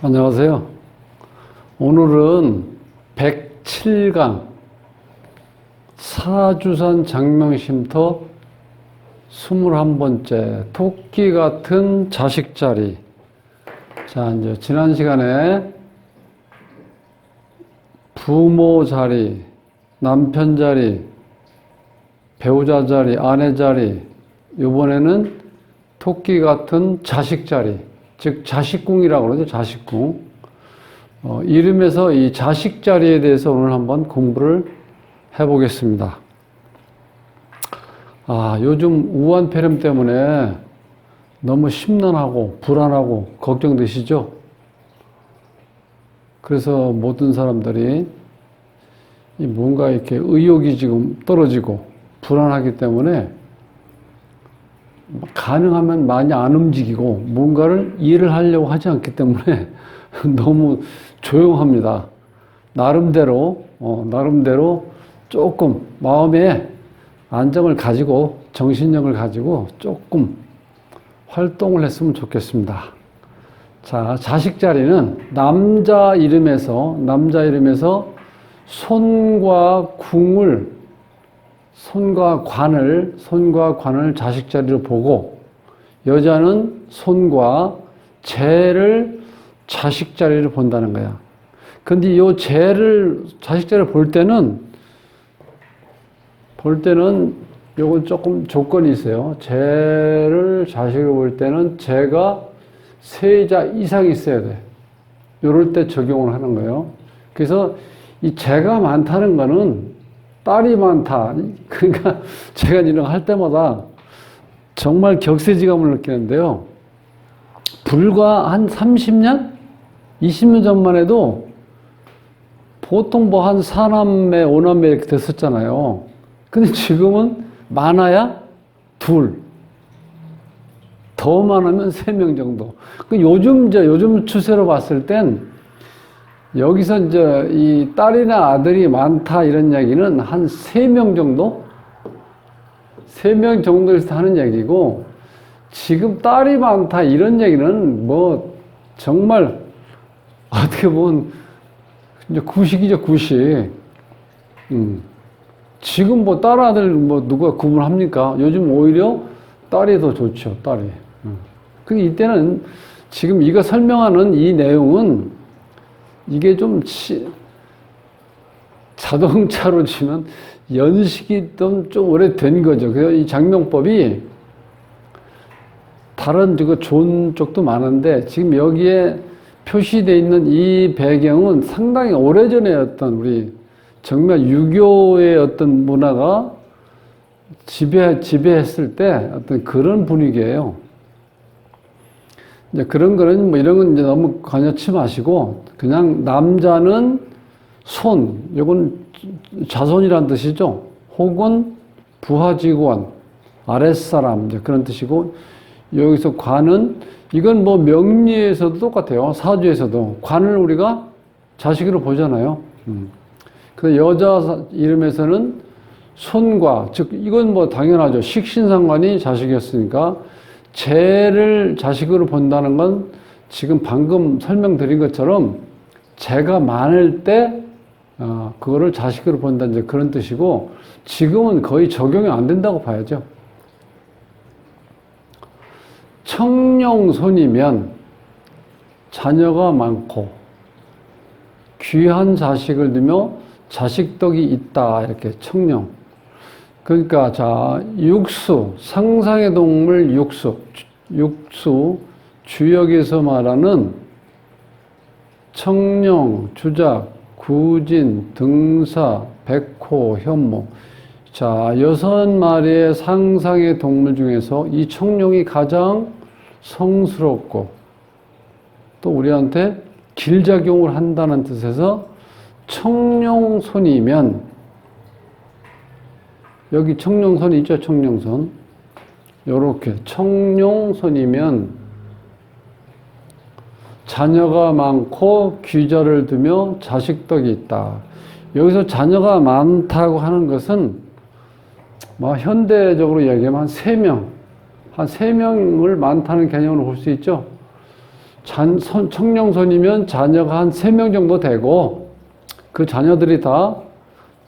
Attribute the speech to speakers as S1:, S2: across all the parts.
S1: 안녕하세요. 오늘은 107강 사주산 장명쉼터 21번째 토끼 같은 자식 자리. 자, 이제 지난 시간에 부모 자리, 남편 자리, 배우자 자리, 아내 자리, 이번에는 토끼 같은 자식 자리, 즉 자식궁이라고 그러죠. 자식궁. 이름에서 이 자식 자리에 대해서 오늘 한번 공부를 해보겠습니다. 요즘 우한폐렴 때문에 너무 심란하고 불안하고 걱정되시죠? 그래서 모든 사람들이 뭔가 이렇게 의욕이 지금 떨어지고 불안하기 때문에 가능하면 많이 안 움직이고 뭔가를 일을 하려고 하지 않기 때문에 너무 조용합니다. 나름대로 조금 마음에 안정을 가지고 정신력을 가지고 조금 활동을 했으면 좋겠습니다. 자, 자식 자리는 남자 이름에서 손과 관을 자식 자리로 보고, 여자는 손과 재를 자식 자리로 본다는 거야. 근데 이 재를 자식 자리로 볼 때는 요건 조금 조건이 있어요. 재를 자식으로 볼 때는 재가 세자 이상이 있어야 돼. 요럴 때 적용을 하는 거예요. 그래서 이 재가 많다는 거는 딸이 많다. 그러니까 제가 이런 거 할 때마다 정말 격세지감을 느끼는데요. 불과 한 30년? 20년 전만 해도 보통 뭐 한 4남매, 5남매 이렇게 됐었잖아요. 근데 지금은 많아야 둘. 더 많으면 3명 정도. 요즘 추세로 봤을 땐 여기서 이제 이 딸이나 아들이 많다 이런 얘기는 한 3명 정도? 3명 정도에서 하는 얘기고, 지금 딸이 많다 이런 얘기는 뭐 정말 어떻게 보면 이제 구식이죠, 구식. 지금 뭐 딸 아들 뭐 누가 구분합니까? 요즘 오히려 딸이 더 좋죠, 딸이. 그 이때는 지금 이거 설명하는 이 내용은 이게 좀 자동차로 치면 연식이 좀 오래된 거죠. 그래서 이 장명법이 다른 좋은 쪽도 많은데 지금 여기에 표시되어 있는 이 배경은 상당히 오래전에 우리 정말 유교의 어떤 문화가 지배했을 때 어떤 그런 분위기예요. 이제 그런 거는 이런 건 이제 너무 관여치 마시고, 그냥 남자는 손, 이건 자손이란 뜻이죠. 혹은 부하직원, 아랫사람, 이제 그런 뜻이고, 여기서 관은, 이건 뭐 명리에서도 똑같아요. 사주에서도. 관을 우리가 자식으로 보잖아요. 그래서 여자 이름에서는 손과, 즉, 이건 뭐 당연하죠. 식신상관이 자식이었으니까, 재를 자식으로 본다는 건 지금 방금 설명드린 것처럼 재가 많을 때 그거를 자식으로 본다, 이제 그런 뜻이고, 지금은 거의 적용이 안 된다고 봐야죠. 청룡손이면 자녀가 많고 귀한 자식을 두며 자식덕이 있다, 이렇게 청룡. 그러니까 자, 육수, 상상의 동물 육수, 주역에서 말하는 청룡, 주작, 구진, 등사, 백호, 현모. 자, 6마리의 상상의 동물 중에서 이 청룡이 가장 성스럽고 또 우리한테 길작용을 한다는 뜻에서 청룡손이면, 여기 청룡선이 있죠, 청룡선. 요렇게 청룡선이면 자녀가 많고 귀자를 두며 자식덕이 있다. 여기서 자녀가 많다고 하는 것은 뭐 현대적으로 얘기하면 한 3명을 많다는 개념으로 볼 수 있죠. 청령손이면 자녀가 한 3명 정도 되고 그 자녀들이 다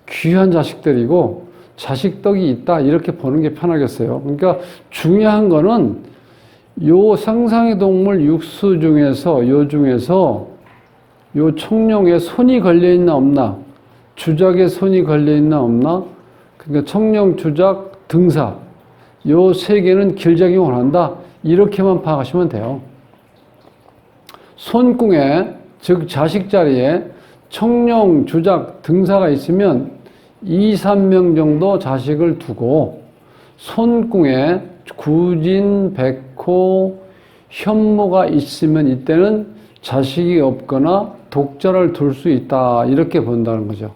S1: 귀한 자식들이고 자식덕이 있다 이렇게 보는 게 편하겠어요. 그러니까 중요한 거는 요 상상의 동물 육수 중에서 요 청룡에 손이 걸려 있나 없나, 주작에 손이 걸려 있나 없나, 그러니까 청룡, 주작, 등사 요 3개는 길작용을 한다 이렇게만 파악하시면 돼요. 손궁에 즉 자식 자리에 청룡, 주작, 등사가 있으면 2, 3명 정도 자식을 두고 손궁에 구진, 백호, 현모가 있으면 이때는 자식이 없거나 독자를 둘 수 있다 이렇게 본다는 거죠.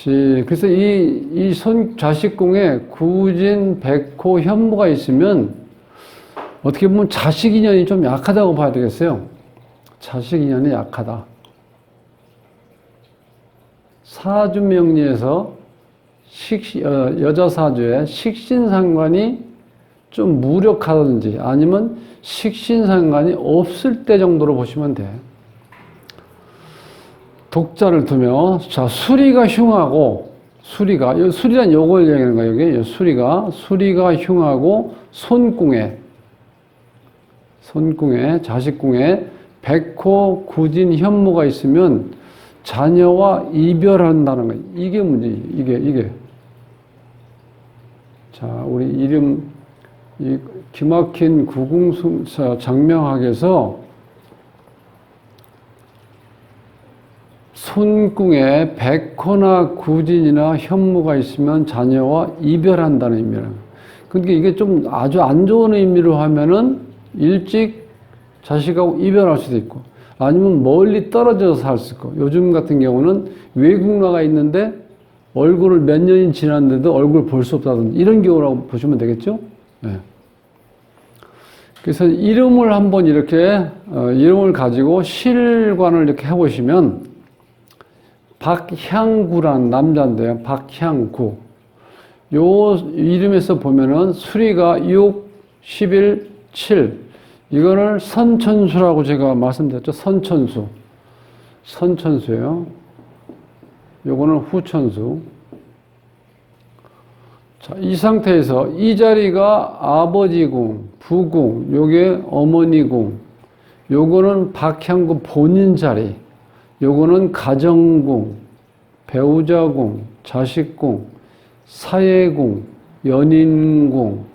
S1: 그래서 이 자식궁에 구진, 백호, 현모가 있으면 어떻게 보면 자식 인연이 좀 약하다고 봐야 되겠어요. 자식 인연이 약하다. 사주명리에서 여자 사주에 식신상관이 좀 무력하든지 아니면 식신상관이 없을 때 정도로 보시면 돼. 독자를 두며, 자, 수리가 흉하고, 수리란 요걸 얘기하는 거예요, 여기. 수리가 흉하고, 손궁에, 자식궁에, 백호, 구진, 현모가 있으면 자녀와 이별한다는 거예요. 이게 문제예요, 이게. 자, 우리 이 기막힌 장명학에서 손궁에 백호나 구진이나 현무가 있으면 자녀와 이별한다는 의미예요. 그러니까 이게 좀 아주 안 좋은 의미로 하면은 일찍 자식하고 이별할 수도 있고 아니면 멀리 떨어져서 살 수 있고 요즘 같은 경우는 외국 나가 있는데 얼굴을 몇 년이 지났는데도 얼굴 볼 수 없다든지 이런 경우라고 보시면 되겠죠? 네. 그래서 이름을 한번 이렇게 이름을 가지고 실관을 이렇게 해보시면 박향구란 남자인데요. 박향구. 요 이름에서 보면은 수리가 6, 11, 7. 이거를 선천수라고 제가 말씀드렸죠. 선천수예요. 요거는 후천수. 자, 이 상태에서 이 자리가 아버지궁, 부궁, 요게 어머니궁, 요거는 박향구 본인 자리, 요거는 가정궁, 배우자궁, 자식궁, 사회궁, 연인궁,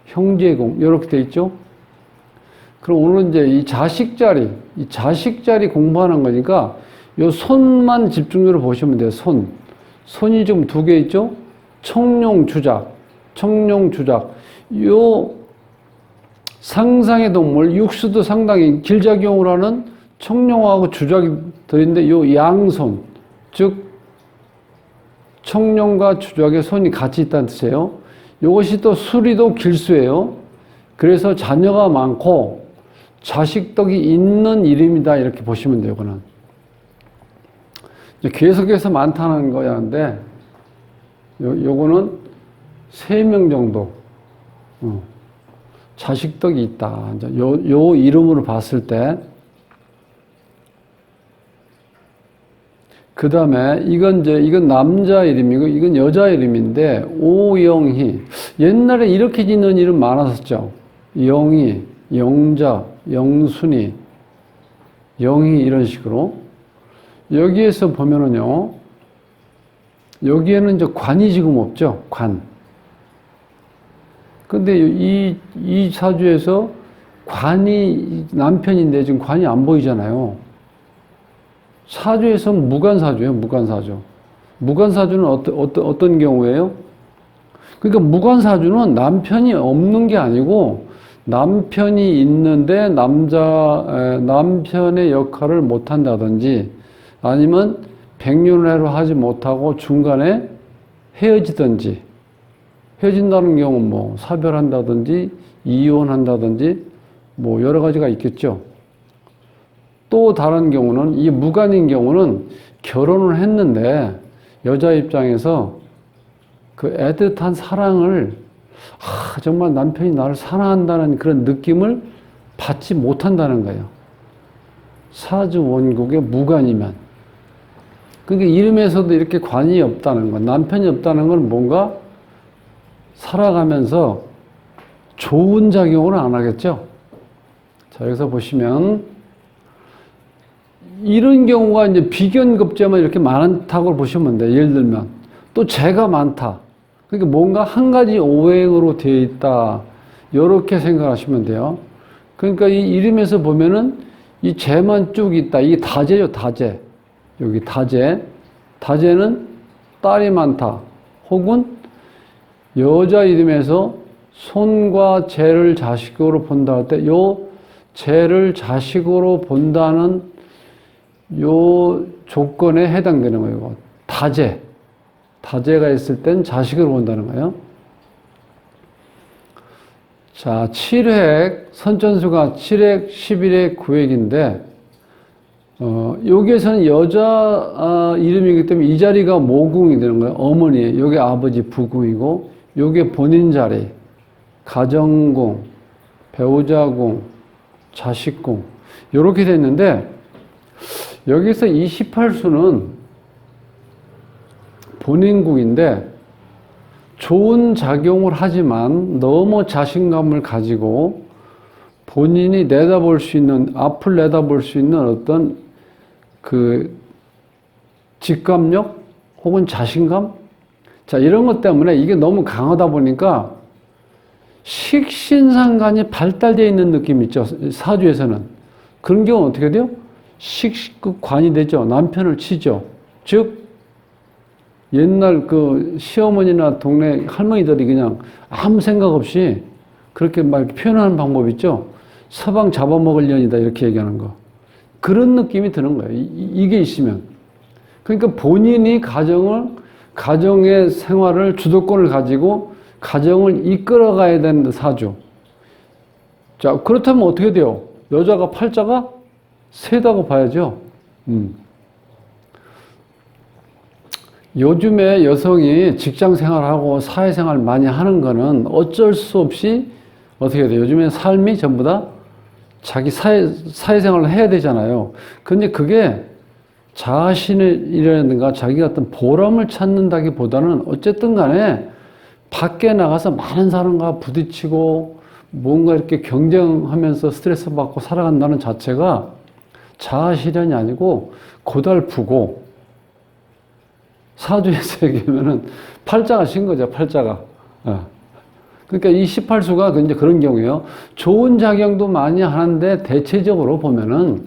S1: 형제궁, 이렇게 돼 있죠? 그럼 오늘 이제 이 자식 자리 공부하는 거니까 요 손만 집중적으로 보시면 돼요, 손이 지금 2개 있죠? 청룡, 주작. 요 상상의 동물, 육수도 상당히 길작용을 하는 청룡하고 주작이 들어있는데 요 양손, 즉 청룡과 주작의 손이 같이 있다는 뜻이에요. 이것이 또 수리도 길수예요. 그래서 자녀가 많고 자식덕이 있는 이름이다 이렇게 보시면 돼요. 이거는 계속해서 많다는 거야인데 요거는 3명 정도 자식덕이 있다. 요 이름으로 봤을 때 그 다음에 이건 남자 이름이고 이건 여자 이름인데 오영희. 옛날에 이렇게 짓는 이름 많았었죠. 영희, 영자, 영순이, 영희 이런 식으로. 여기에서 보면은요. 여기에는 이제 관이 지금 없죠. 관. 근데 이 사주에서 관이 남편인데 지금 관이 안 보이잖아요. 사주에서는 무관사주예요, 무관사주. 무관사주는 어떤 경우예요? 그러니까 무관사주는 남편이 없는 게 아니고 남편이 있는데 남편의 역할을 못 한다든지 아니면 백년해로 하지 못하고 중간에 헤어지든지 헤어진다는 경우는 뭐 사별한다든지 이혼한다든지 뭐 여러 가지가 있겠죠. 또 다른 경우는 이 무관인 경우는 결혼을 했는데 여자 입장에서 그 애틋한 사랑을 정말 남편이 나를 사랑한다는 그런 느낌을 받지 못한다는 거예요. 사주 원국의 무관이면. 그러니까 이름에서도 이렇게 관이 없다는 건, 남편이 없다는 건 뭔가 살아가면서 좋은 작용을 안 하겠죠. 자, 여기서 보시면 이런 경우가 이제 비견급제만 이렇게 많다고 보시면 돼요. 예를 들면 또 재가 많다. 그러니까 뭔가 한 가지 오행으로 되어 있다. 이렇게 생각하시면 돼요. 그러니까 이 이름에서 보면은 이 재만 쭉 있다. 이게 다재요, 다재. 여기 다재. 다재는 딸이 많다. 혹은 여자 이름에서 손과 재를 자식으로 본다 할 때 요 재를 자식으로 본다는 요 조건에 해당되는 거예요. 다재. 다재가 있을 땐 자식으로 본다는 거예요. 자, 7획, 선천수가 7획, 11획, 9획인데, 여기에서는 여자 이름이기 때문에 이 자리가 모궁이 되는 거예요. 어머니, 여기 아버지 부궁이고, 여기 본인 자리, 가정궁, 배우자궁, 자식궁, 이렇게 됐는데, 여기서 28수는 본인궁인데, 좋은 작용을 하지만 너무 자신감을 가지고 본인이 내다볼 수 있는, 앞을 내다볼 수 있는 어떤 그 직감력 혹은 자신감? 자, 이런 것 때문에 이게 너무 강하다 보니까 식신상관이 발달되어 있는 느낌 있죠. 사주에서는. 그런 경우는 어떻게 돼요? 식관이 되죠. 남편을 치죠. 즉, 옛날 그 시어머니나 동네 할머니들이 그냥 아무 생각 없이 그렇게 막 표현하는 방법 있죠. 서방 잡아먹을 년이다 이렇게 얘기하는 거. 그런 느낌이 드는 거예요. 이게 있으면. 그러니까 본인이 가정의 생활을 주도권을 가지고 가정을 이끌어 가야 되는 사주. 자, 그렇다면 어떻게 돼요? 여자가 팔자가 세다고 봐야죠. 요즘에 여성이 직장 생활하고 사회생활 많이 하는 거는 어쩔 수 없이 어떻게 돼요? 요즘에 삶이 전부 다 자기 사회생활을 해야 되잖아요. 근데 그게 자신이라든가 자기 어떤 보람을 찾는다기보다는 어쨌든 간에 밖에 나가서 많은 사람과 부딪히고 뭔가 이렇게 경쟁하면서 스트레스 받고 살아간다는 자체가 자아실현이 아니고 고달프고 사주에서 얘기하면은 팔자가 신 거죠, 팔자가. 그러니까 이 18수가 이제 그런 경우예요. 좋은 작용도 많이 하는데 대체적으로 보면은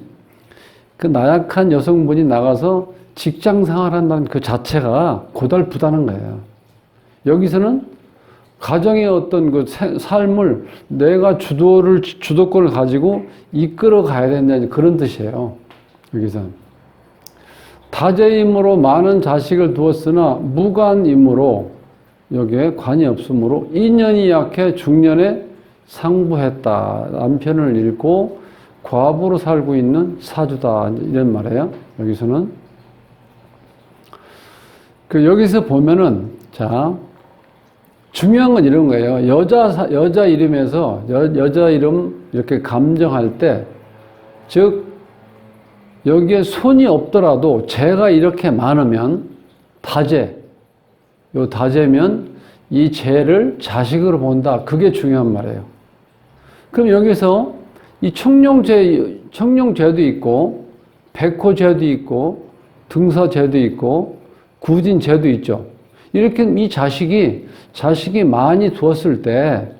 S1: 그 나약한 여성분이 나가서 직장 생활한다는 그 자체가 고달프다는 거예요. 여기서는 가정의 어떤 그 삶을 내가 주도권을 가지고 이끌어 가야 된다는 그런 뜻이에요. 여기서는. 다재임으로 많은 자식을 두었으나 무관임으로 여기에 관이 없으므로 인연이 약해 중년에 상부했다. 남편을 잃고 과부로 살고 있는 사주다. 이런 말이에요. 여기서는. 여기서 보면은, 자, 중요한 건 이런 거예요. 여자 이름에서, 여자 이름 이렇게 감정할 때, 즉, 여기에 손이 없더라도 재가 이렇게 많으면 다재, 요 다재면 이 재를 자식으로 본다. 그게 중요한 말이에요. 그럼 여기서 이 청룡재도 있고 백호재도 있고 등사재도 있고 구진재도 있죠. 이렇게 이 자식이 많이 두었을 때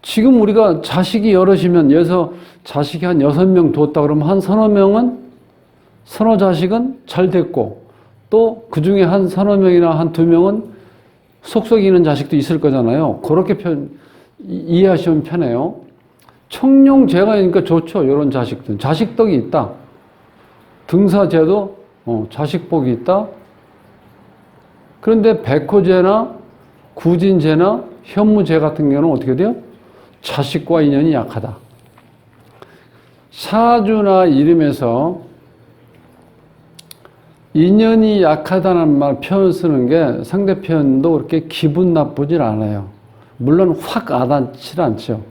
S1: 지금 우리가 자식이 여럿이면 여기서 자식이 한 6명 두었다 그러면 한 서너 자식은 잘 됐고 또 그 중에 한 서너 명이나 한 2명은 속썩이는 자식도 있을 거잖아요. 그렇게 이해하시면 편해요. 청룡재가 있으니까 좋죠. 이런 자식들. 자식덕이 있다. 등사재도 자식복이 있다. 그런데 백호재나 구진재나 현무재 같은 경우는 어떻게 돼요? 자식과 인연이 약하다. 사주나 이름에서 인연이 약하다는 말 표현 쓰는 게 상대편도 그렇게 기분 나쁘질 않아요. 물론 확 와닿지 않죠.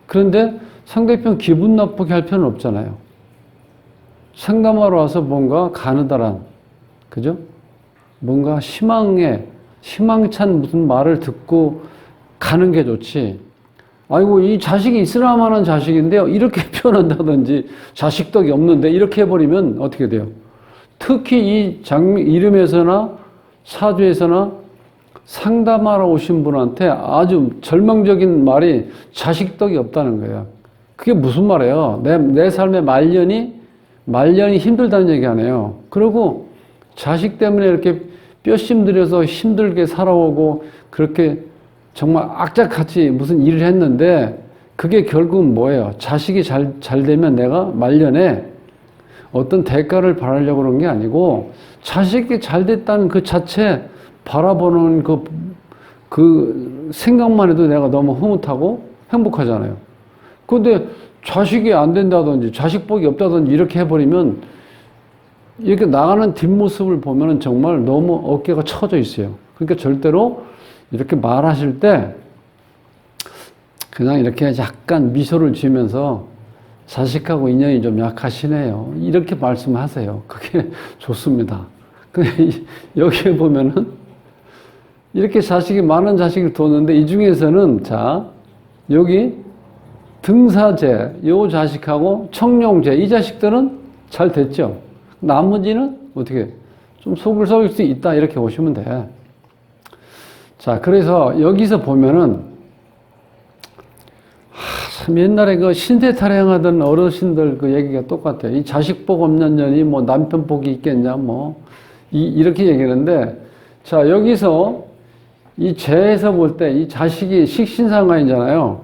S1: 그런데 상대편 기분 나쁘게 할 필요는 없잖아요. 상담하러 와서 뭔가 가느다란, 그죠? 뭔가 희망찬 무슨 말을 듣고 가는 게 좋지. 아이고, 이 자식이 있으라마는 자식인데요. 이렇게 표현한다든지, 자식 덕이 없는데, 이렇게 해버리면 어떻게 돼요? 특히 이 이름에서나 사주에서나 상담하러 오신 분한테 아주 절망적인 말이 자식 덕이 없다는 거예요. 그게 무슨 말이에요? 내 삶의 말년이 힘들다는 얘기 아니에요. 그리고 자식 때문에 이렇게 뼈심 들여서 힘들게 살아오고 그렇게 정말 악착같이 무슨 일을 했는데 그게 결국은 뭐예요? 자식이 잘 되면 내가 말년에 어떤 대가를 바라려고 그런 게 아니고 자식이 잘 됐다는 그 자체 바라보는 그 생각만 해도 내가 너무 흐뭇하고 행복하잖아요. 그런데 자식이 안 된다든지 자식 복이 없다든지 이렇게 해버리면 이렇게 나가는 뒷모습을 보면은 정말 너무 어깨가 처져 있어요. 그러니까 절대로 이렇게 말하실 때 그냥 이렇게 약간 미소를 지으면서 자식하고 인연이 좀 약하시네요. 이렇게 말씀하세요. 그게 좋습니다. 여기에 보면은 이렇게 많은 자식을 뒀는데 이 중에서는 자, 여기 등사제, 요 자식하고 청룡제, 이 자식들은 잘 됐죠. 나머지는 어떻게 좀 속을 썩일 수 있다 이렇게 보시면 돼. 자, 그래서 여기서 보면은 참 옛날에 그 신세 타령하던 어르신들 그 얘기가 똑같아요. 이 자식 복 없는 년이 뭐 남편 복이 있겠냐 뭐 이렇게 얘기하는데 자, 여기서 이 재에서 볼 때 이 자식이 식신상관이잖아요.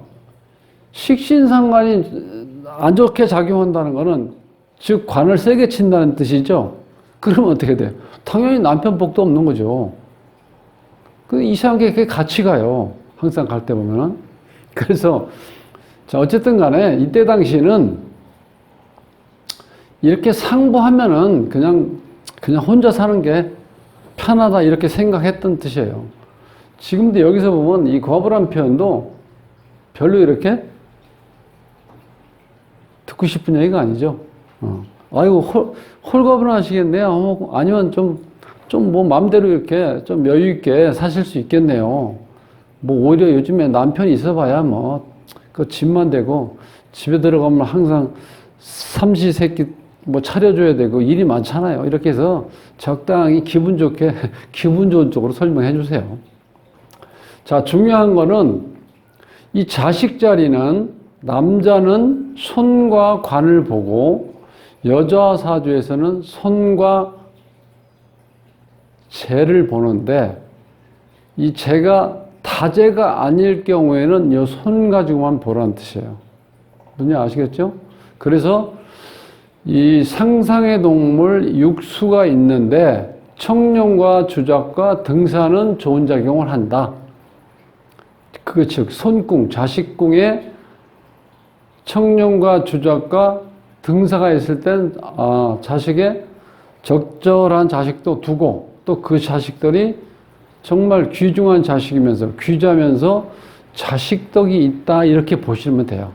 S1: 식신상관이 안 좋게 작용한다는 거는 즉 관을 세게 친다는 뜻이죠. 그러면 어떻게 돼요? 당연히 남편 복도 없는 거죠. 그 이상하게 그게 같이 가요. 항상 갈 때 보면은. 그래서 자, 어쨌든 간에 이때 당시는 이렇게 상보하면은 그냥 혼자 사는 게 편하다 이렇게 생각했던 뜻이에요. 지금도 여기서 보면 이 과부란 표현도 별로 이렇게 듣고 싶은 얘기가 아니죠. 아이고, 홀가분 하시겠네요. 아니면 좀 뭐 맘대로 이렇게 좀 여유있게 사실 수 있겠네요. 뭐 오히려 요즘에 남편이 있어봐야 뭐, 그 집만 되고 집에 들어가면 항상 삼시세끼 뭐 차려줘야 되고 일이 많잖아요. 이렇게 해서 적당히 기분 좋은 쪽으로 설명해 주세요. 자, 중요한 거는 이 자식 자리는 남자는 손과 관을 보고 여자 사주에서는 손과 재를 보는데 이 재가 다재가 아닐 경우에는 이 손 가지고만 보라는 뜻이에요. 무슨 아시겠죠? 그래서 이 상상의 동물 육수가 있는데 청룡과 주작과 등사는 좋은 작용을 한다. 그 즉 손궁, 자식궁에 청룡과 주작과 등사가 있을 땐 자식의 적절한 자식도 두고 또 그 자식들이 정말 귀중한 자식이면서 귀자면서 자식덕이 있다 이렇게 보시면 돼요.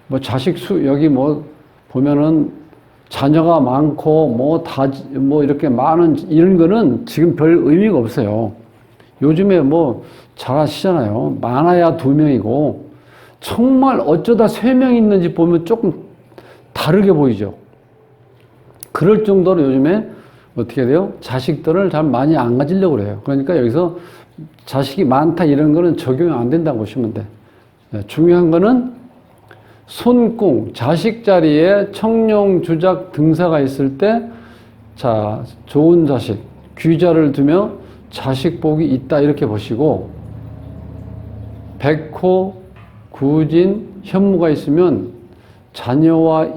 S1: 뭐 자식 여기 뭐 보면은 자녀가 많고 뭐 이렇게 많은 이런 거는 지금 별 의미가 없어요. 요즘에 뭐 잘 아시잖아요. 많아야 2명이고 정말 어쩌다 3명 있는지 보면 조금 다르게 보이죠. 그럴 정도로 요즘에 어떻게 돼요? 자식들을 잘 많이 안 가지려고 그래요. 그러니까 여기서 자식이 많다 이런 거는 적용이 안 된다고 보시면 돼. 중요한 거는 손궁, 자식 자리에 청룡, 주작, 등사가 있을 때 자, 좋은 자식, 귀자를 두며 자식 복이 있다 이렇게 보시고 백호, 구진, 현무가 있으면 자녀와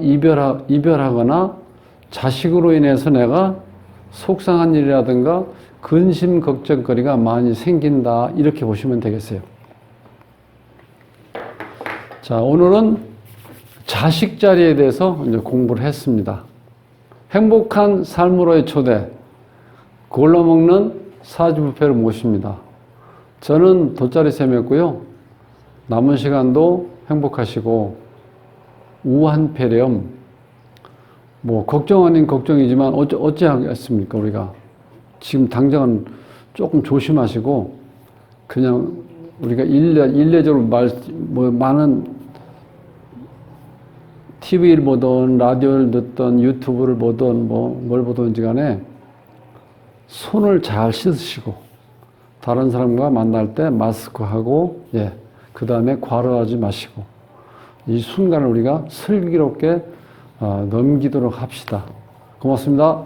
S1: 이별하거나 자식으로 인해서 내가 속상한 일이라든가 근심 걱정거리가 많이 생긴다 이렇게 보시면 되겠어요. 자, 오늘은 자식 자리에 대해서 이제 공부를 했습니다. 행복한 삶으로의 초대, 골라먹는 사주부패를 모십니다. 저는 돗자리 쌤이었고요. 남은 시간도 행복하시고 우한폐렴, 뭐 걱정 아닌 걱정이지만 어찌 하겠습니까 우리가. 지금 당장은 조금 조심하시고 그냥 우리가 일례적으로 많은 TV를 보든 라디오를 듣든 유튜브를 보든 뭘 보든지 간에 손을 잘 씻으시고 다른 사람과 만날 때 마스크하고 그 다음에 과로하지 마시고 이 순간을 우리가 슬기롭게 넘기도록 합시다. 고맙습니다.